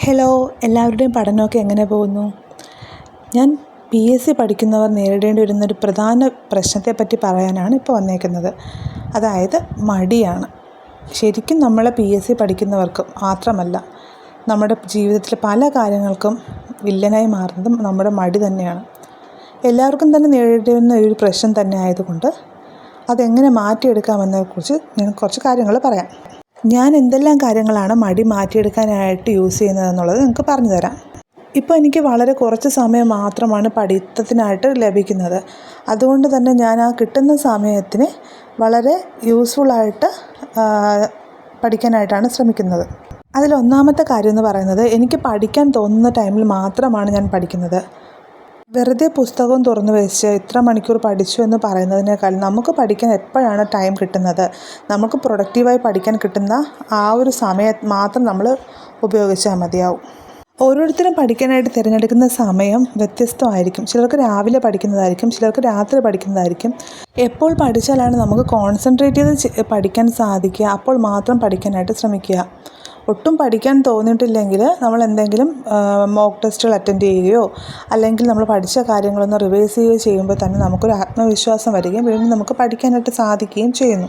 Hello, എല്ലാവരുടെയും പഠനമൊക്കെ എങ്ങനെ പോകുന്നു? ഞാൻ PSC പഠിക്കുന്നവർ നേരിടേണ്ടി വരുന്നൊരു പ്രധാന പ്രശ്നത്തെപ്പറ്റി പറയാനാണ് ഇപ്പോൾ വന്നേക്കുന്നത്. അതായത് മടിയാണ്. ശരിക്കും നമ്മളെ PSC പഠിക്കുന്നവർക്ക് മാത്രമല്ല, നമ്മുടെ ജീവിതത്തിലെ പല കാര്യങ്ങൾക്കും വില്ലനായി മാറുന്നതും നമ്മുടെ മടി തന്നെയാണ്. എല്ലാവർക്കും തന്നെ നേരിടുന്ന ഒരു പ്രശ്നം തന്നെ ആയതുകൊണ്ട് അതെങ്ങനെ മാറ്റിയെടുക്കാമെന്നതിനെക്കുറിച്ച് ഞാൻ കുറച്ച് കാര്യങ്ങൾ പറയാം. ഞാൻ എന്തെല്ലാം കാര്യങ്ങളാണ് മടി മാറ്റിയെടുക്കാനായിട്ട് യൂസ് ചെയ്യുന്നതെന്നുള്ളത് നിങ്ങൾക്ക് പറഞ്ഞു തരാം. ഇപ്പോൾ എനിക്ക് വളരെ കുറച്ച് സമയം മാത്രമാണ് പഠിത്തത്തിനായിട്ട് ലഭിക്കുന്നത്. അതുകൊണ്ട് തന്നെ ഞാൻ ആ കിട്ടുന്ന സമയത്തിന് വളരെ യൂസ്ഫുള്ളായിട്ട് പഠിക്കാനായിട്ടാണ് ശ്രമിക്കുന്നത്. അതിലൊന്നാമത്തെ കാര്യം എന്ന് പറയുന്നത്, എനിക്ക് പഠിക്കാൻ തോന്നുന്ന ടൈമിൽ മാത്രമാണ് ഞാൻ പഠിക്കുന്നത്. വെറുതെ പുസ്തകം തുറന്നു വെച്ച് ഇത്ര മണിക്കൂർ പഠിച്ചു എന്ന് പറയുന്നതിനേക്കാൾ നമുക്ക് പഠിക്കാൻ എപ്പോഴാണ് ടൈം കിട്ടുന്നത്, നമുക്ക് പ്രൊഡക്റ്റീവായി പഠിക്കാൻ കിട്ടുന്ന ആ ഒരു സമയം മാത്രം നമ്മൾ ഉപയോഗിച്ചാൽ മതിയാവും. ഓരോരുത്തരും പഠിക്കാനായിട്ട് തിരഞ്ഞെടുക്കുന്ന സമയം വ്യത്യസ്തമായിരിക്കും. ചിലർക്ക് രാവിലെ പഠിക്കുന്നതായിരിക്കും, ചിലർക്ക് രാത്രി പഠിക്കുന്നതായിരിക്കും. എപ്പോൾ പഠിച്ചാലാണ് നമുക്ക് കോൺസെൻട്രേറ്റ് ചെയ്ത് പഠിക്കാൻ സാധിക്കുക, അപ്പോൾ മാത്രം പഠിക്കാനായിട്ട് ശ്രമിക്കുക. ഒട്ടും പഠിക്കാൻ തോന്നിയിട്ടില്ലെങ്കിൽ നമ്മൾ എന്തെങ്കിലും മോക്ക് ടെസ്റ്റുകൾ അറ്റൻഡ് ചെയ്യുകയോ അല്ലെങ്കിൽ നമ്മൾ പഠിച്ച കാര്യങ്ങളൊന്ന് റിവൈസ് ചെയ്യുകയോ ചെയ്യുമ്പോൾ തന്നെ നമുക്കൊരു ആത്മവിശ്വാസം വരികയും വീണ്ടും നമുക്ക് പഠിക്കാനായിട്ട് സാധിക്കുകയും ചെയ്യുന്നു.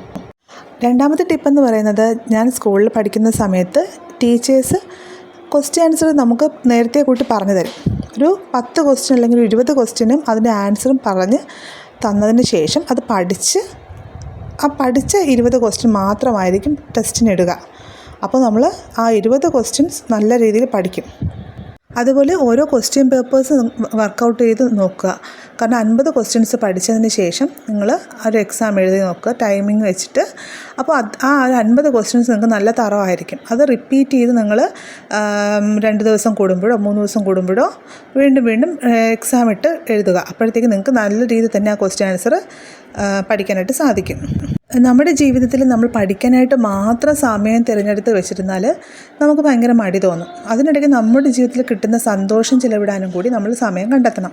രണ്ടാമത്തെ ടിപ്പെന്ന് പറയുന്നത്, ഞാൻ സ്കൂളിൽ പഠിക്കുന്ന സമയത്ത് ടീച്ചേഴ്സ് ക്വസ്റ്റ്യൻ ആൻസർ നമുക്ക് നേരത്തെ കൂട്ടി പറഞ്ഞു തരും. ഒരു 10 ക്വസ്റ്റ്യൻ അല്ലെങ്കിൽ 20 ക്വസ്റ്റ്യനും അതിൻ്റെ ആൻസറും പറഞ്ഞ് തന്നതിന് ശേഷം അത് പഠിച്ച 20 ക്വസ്റ്റ്യൻ മാത്രമായിരിക്കും ടെസ്റ്റിനിടുക. അപ്പോൾ നമ്മൾ ആ 20 ക്വസ്റ്റ്യൻസ് നല്ല രീതിയിൽ പഠിക്കും. അതുപോലെ ഓരോ ക്വസ്റ്റ്യൻ പേപ്പേഴ്സ് വർക്കൗട്ട് ചെയ്ത് നോക്കുക. കാരണം 50 ക്വസ്റ്റ്യൻസ് പഠിച്ചതിന് ശേഷം നിങ്ങൾ ഒരു എക്സാം എഴുതി നോക്കുക ടൈമിംഗ് വെച്ചിട്ട്. അപ്പോൾ ആ 50 ക്വസ്റ്റ്യൻസ് നിങ്ങൾക്ക് നല്ല തറവായിരിക്കും. അത് റിപ്പീറ്റ് ചെയ്ത് നിങ്ങൾ 2 ദിവസം കൂടുമ്പോഴോ 3 ദിവസം കൂടുമ്പോഴോ വീണ്ടും എക്സാം ഇട്ട് എഴുതുക. അപ്പോഴത്തേക്ക് നിങ്ങൾക്ക് നല്ല രീതിയിൽ തന്നെ ആ ക്വസ്റ്റ്യൻ ആൻസർ പഠിക്കാനായിട്ട് സാധിക്കും. നമ്മുടെ ജീവിതത്തിൽ നമ്മൾ പഠിക്കാനായിട്ട് മാത്രം സമയം തിരഞ്ഞെടുത്ത് വെച്ചിരുന്നാൽ നമുക്ക് ഭയങ്കര മടി തോന്നും. അതിനിടയ്ക്ക് നമ്മുടെ ജീവിതത്തിൽ കിട്ടുന്ന സന്തോഷം ചിലവിടാനും കൂടി നമ്മൾ സമയം കണ്ടെത്തണം.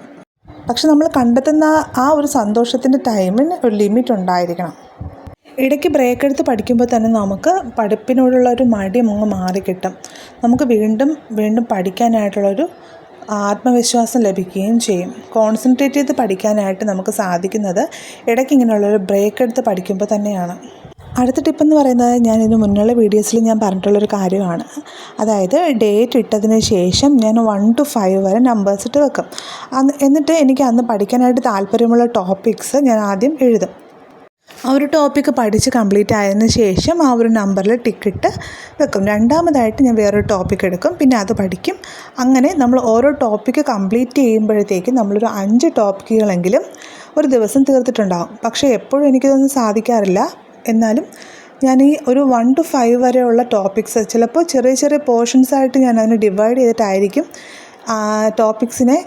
പക്ഷെ നമ്മൾ കണ്ടെത്തുന്ന ആ ഒരു സന്തോഷത്തിൻ്റെ ടൈമിന് ഒരു ലിമിറ്റ് ഉണ്ടായിരിക്കണം. ഇടയ്ക്ക് ബ്രേക്ക് എടുത്ത് പഠിക്കുമ്പോൾ തന്നെ നമുക്ക് പഠിപ്പിനോടുള്ള ഒരു മടി അങ്ങ് മാറിക്കിട്ടും. നമുക്ക് വീണ്ടും പഠിക്കാനായിട്ടുള്ളൊരു ആത്മവിശ്വാസം ലഭിക്കുകയും ചെയ്യും. കോൺസെൻട്രേറ്റ് ചെയ്ത് പഠിക്കാനായിട്ട് നമുക്ക് സാധിക്കുന്നത് ഇടയ്ക്ക് ഇങ്ങനെയുള്ളൊരു ബ്രേക്ക് എടുത്ത് പഠിക്കുമ്പോൾ തന്നെയാണ്. അടുത്ത ടിപ്പെന്ന് പറയുന്നത്, ഞാൻ ഇതിന് മുന്നുള്ള വീഡിയോസിൽ ഞാൻ പറഞ്ഞിട്ടുള്ളൊരു കാര്യമാണ്. അതായത് ഡേറ്റ് ഇട്ടതിന് ശേഷം ഞാൻ 1 to 5 വരെ നമ്പേഴ്സ് ഇട്ട് വെക്കും. എന്നിട്ട് എനിക്ക് അന്ന് പഠിക്കാനായിട്ട് താല്പര്യമുള്ള ടോപ്പിക്സ് ഞാൻ ആദ്യം എഴുതും. ആ ഒരു ടോപ്പിക്ക് പഠിച്ച് കംപ്ലീറ്റ് ആയതിനു ശേഷം ആ ഒരു നമ്പറിൽ ടിക്കിട്ട് വെക്കും. രണ്ടാമതായിട്ട് ഞാൻ വേറൊരു ടോപ്പിക്ക് എടുക്കും, പിന്നെ അത് പഠിക്കും. അങ്ങനെ നമ്മൾ ഓരോ ടോപ്പിക്ക് കംപ്ലീറ്റ് ചെയ്യുമ്പോഴത്തേക്കും നമ്മളൊരു 5 ടോപ്പിക്കുകളെങ്കിലും ഒരു ദിവസം തീർത്തിട്ടുണ്ടാകും. പക്ഷേ എപ്പോഴും എനിക്കിതൊന്നും സാധിക്കാറില്ല. എന്നാലും ഞാൻ ഈ ഒരു 1 to 5 വരെയുള്ള ടോപ്പിക്സ് ചിലപ്പോൾ ചെറിയ പോർഷൻസായിട്ട് ഞാൻ അതിനെ ഡിവൈഡ് ചെയ്തിട്ടായിരിക്കും ടോപ്പിക്സിനെ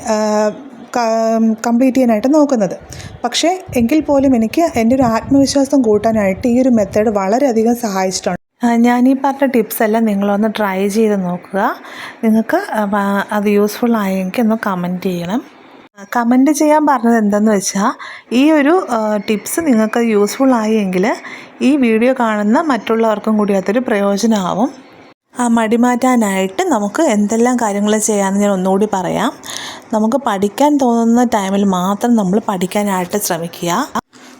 കംപ്ലീറ്റ് ചെയ്യാനായിട്ട് നോക്കുന്നത്. പക്ഷേ എങ്കിൽ പോലും എനിക്ക് എൻ്റെ ഒരു ആത്മവിശ്വാസം കൂട്ടാനായിട്ട് ഈ ഒരു മെത്തേഡ് വളരെയധികം സഹായിച്ചിട്ടുണ്ട്. ഞാൻ ഈ പറഞ്ഞ ടിപ്സ് എല്ലാം നിങ്ങളൊന്ന് ട്രൈ ചെയ്ത് നോക്കുക. നിങ്ങൾക്ക് അത് യൂസ്ഫുൾ ആയെങ്കിൽ ഒന്ന് കമൻറ്റ് ചെയ്യണം. കമൻറ്റ് ചെയ്യാൻ പറഞ്ഞത് എന്തെന്ന് വെച്ചാൽ, ഈ ഒരു ടിപ്സ് നിങ്ങൾക്ക് യൂസ്ഫുൾ ആയെങ്കിൽ ഈ വീഡിയോ കാണുന്ന മറ്റുള്ളവർക്കും കൂടി അതൊരു പ്രയോജനമാവും. മടി മാറ്റാനായിട്ട് നമുക്ക് എന്തെല്ലാം കാര്യങ്ങൾ ചെയ്യാമെന്ന് ഞാൻ ഒന്നുകൂടി പറയാം. നമുക്ക് പഠിക്കാൻ തോന്നുന്ന ടൈമിൽ മാത്രം നമ്മൾ പഠിക്കാനായിട്ട് ശ്രമിക്കുക.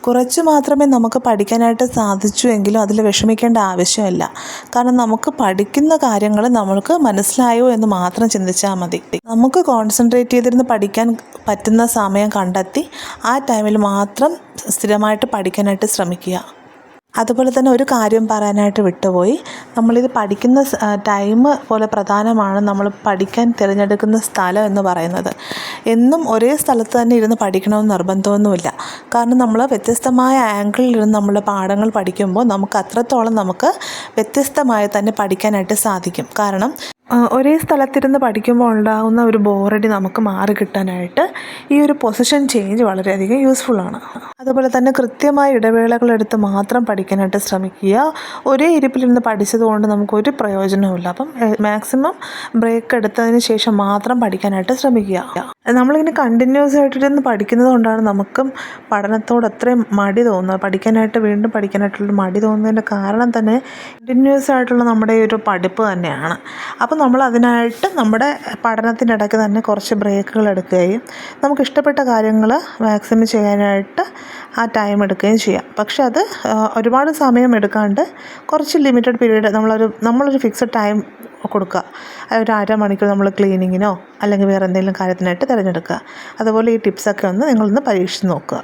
കുറച്ച് മാത്രമേ നമുക്ക് പഠിക്കാനായിട്ട് സാധിച്ചു എങ്കിലും അതിൽ വിഷമിക്കേണ്ട ആവശ്യമില്ല. കാരണം നമുക്ക് പഠിക്കുന്ന കാര്യങ്ങൾ നമ്മൾക്ക് മനസ്സിലായോ എന്ന് മാത്രം ചിന്തിച്ചാൽ മതി. നമുക്ക് കോൺസെൻട്രേറ്റ് ചെയ്തിരുന്ന് പഠിക്കാൻ പറ്റുന്ന സമയം കണ്ടെത്തി ആ ടൈമിൽ മാത്രം സ്ഥിരമായിട്ട് പഠിക്കാനായിട്ട് ശ്രമിക്കുക. അതുപോലെ തന്നെ ഒരു കാര്യം പറയാനായിട്ട് വിട്ടുപോയി, നമ്മളിത് പഠിക്കുന്ന ടൈം പോലെ പ്രധാനമാണ് നമ്മൾ പഠിക്കാൻ തിരഞ്ഞെടുക്കുന്ന സ്ഥലം എന്ന് പറയുന്നത്. എന്നും ഒരേ സ്ഥലത്ത് തന്നെ ഇരുന്ന് പഠിക്കണമെന്ന് നിർബന്ധമൊന്നുമില്ല. കാരണം നമ്മൾ വ്യത്യസ്തമായ ആംഗിളിൽ ഇരുന്ന് നമ്മുടെ പാഠങ്ങൾ പഠിക്കുമ്പോൾ നമുക്ക് അത്രത്തോളം വ്യത്യസ്തമായി തന്നെ പഠിക്കാനായിട്ട് സാധിക്കും. കാരണം ഒരേ സ്ഥലത്തിരുന്ന് പഠിക്കുമ്പോൾ ഉണ്ടാകുന്ന ഒരു ബോറടി നമുക്ക് മാറി കിട്ടാനായിട്ട് ഈ ഒരു പൊസിഷൻ ചേഞ്ച് വളരെയധികം യൂസ്ഫുള്ളാണ്. അതുപോലെ തന്നെ കൃത്യമായ ഇടവേളകളെടുത്ത് മാത്രം പഠിക്കാനായിട്ട് ശ്രമിക്കുക. ഒരേ ഇരിപ്പിലിരുന്ന് പഠിച്ചതുകൊണ്ട് നമുക്കൊരു പ്രയോജനവുമില്ല. അപ്പം മാക്സിമം ബ്രേക്ക് എടുത്തതിന് ശേഷം മാത്രം പഠിക്കാനായിട്ട് ശ്രമിക്കുക. നമ്മളിങ്ങനെ കണ്ടിന്യൂസ് ആയിട്ടിരുന്ന് പഠിക്കുന്നത് കൊണ്ടാണ് നമുക്കും പഠനത്തോട് അത്രയും മടി തോന്നുന്നത്. പഠിക്കാനായിട്ട് വീണ്ടും പഠിക്കാനായിട്ടുള്ളൊരു മടി തോന്നുന്നതിൻ്റെ കാരണം തന്നെ കണ്ടിന്യൂസ് ആയിട്ടുള്ള നമ്മുടെ ഈ ഒരു പഠിപ്പ് തന്നെയാണ്. അപ്പോൾ നമ്മൾ അതിനായിട്ട് നമ്മുടെ പഠനത്തിനിടയ്ക്ക് തന്നെ കുറച്ച് ബ്രേക്കുകൾ എടുക്കുകയും നമുക്കിഷ്ടപ്പെട്ട കാര്യങ്ങൾ മാക്സിമം ചെയ്യാനായിട്ട് ആ ടൈം എടുക്കുകയും ചെയ്യാം. പക്ഷെ അത് ഒരുപാട് സമയം എടുക്കാണ്ട് കുറച്ച് ലിമിറ്റഡ് പീരീഡ് നമ്മളൊരു ഫിക്സഡ് ടൈം കൊടുക്കുക. ഒരു അരമണിക്കൂർ നമ്മൾ ക്ലീനിങ്ങിനോ അല്ലെങ്കിൽ വേറെ എന്തെങ്കിലും കാര്യത്തിനായിട്ട് തിരഞ്ഞെടുക്കുക. അതുപോലെ ഈ ടിപ്സൊക്കെ നിങ്ങളൊന്ന് പരീക്ഷിച്ച് നോക്കുക.